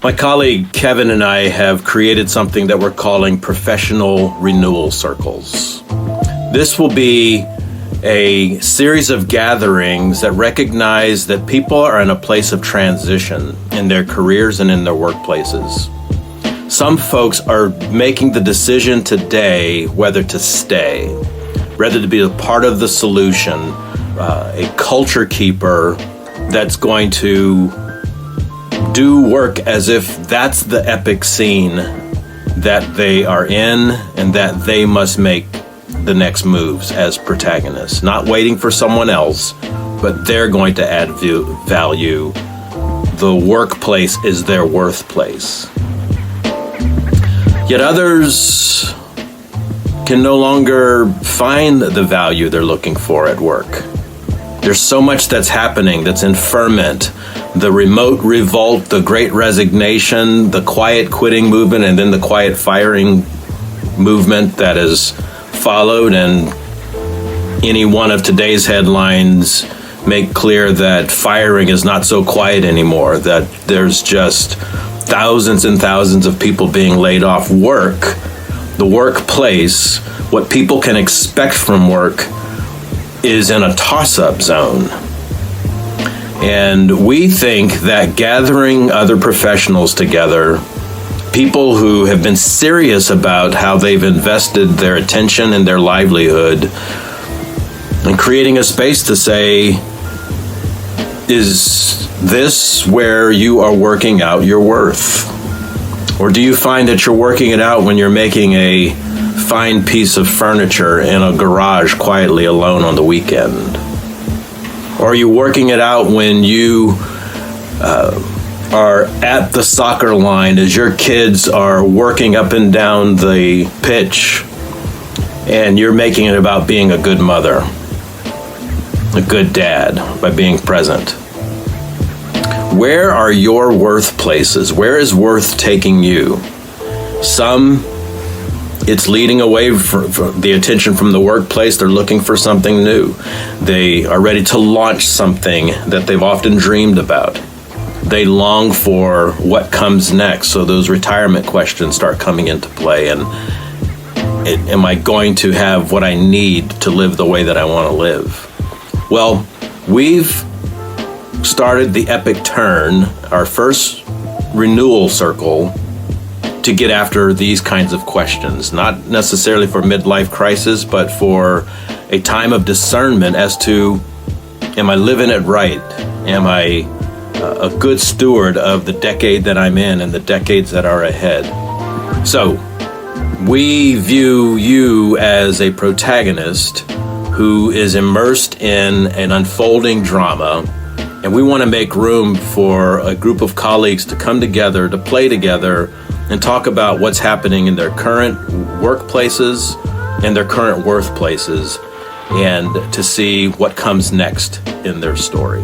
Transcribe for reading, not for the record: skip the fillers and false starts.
My colleague Kevin and I have created something that we're calling professional renewal circles. This will be a series of gatherings that recognize that people are in a place of transition in their careers and in their workplaces. Some folks are making the decision today whether to stay, rather to be a part of the solution, a culture keeper that's going to do work as if that's the epic scene that they are in and that they must make the next moves as protagonists, not waiting for someone else, but they're going to add value. The workplace is their worthplace. Yet others can no longer find the value they're looking for at work. There's so much that's happening that's in ferment. The remote revolt, the great resignation, the quiet quitting movement, and then the quiet firing movement that has followed. And any one of today's headlines make clear that firing is not so quiet anymore, that there's just thousands and thousands of people being laid off. Work, the workplace, what people can expect from work is in a toss-up zone. And we think that gathering other professionals together, people who have been serious about how they've invested their attention and their livelihood, and creating a space to say, is this where you are working out your worth? Or do you find that you're working it out when you're making a fine piece of furniture in a garage quietly alone on the weekend? Or are you working it out when you are at the soccer line as your kids are working up and down the pitch and you're making it about being a good mother, a good dad, by being present? Where are your worth places? Where is worth taking you? Some, it's leading away from the attention from the workplace. They're looking for something new. They are ready to launch something that they've often dreamed about. They long for what comes next. So those retirement questions start coming into play. And am I going to have what I need to live the way that I want to live? Well, we've started the Epic Turn, our first renewal circle, to get after these kinds of questions, not necessarily for midlife crisis, but for a time of discernment as to, am I living it right? Am I a good steward of the decade that I'm in and the decades that are ahead? So we view you as a protagonist who is immersed in an unfolding drama, and we want to make room for a group of colleagues to come together, to play together, and talk about what's happening in their current workplaces and their current worth places, and to see what comes next in their story.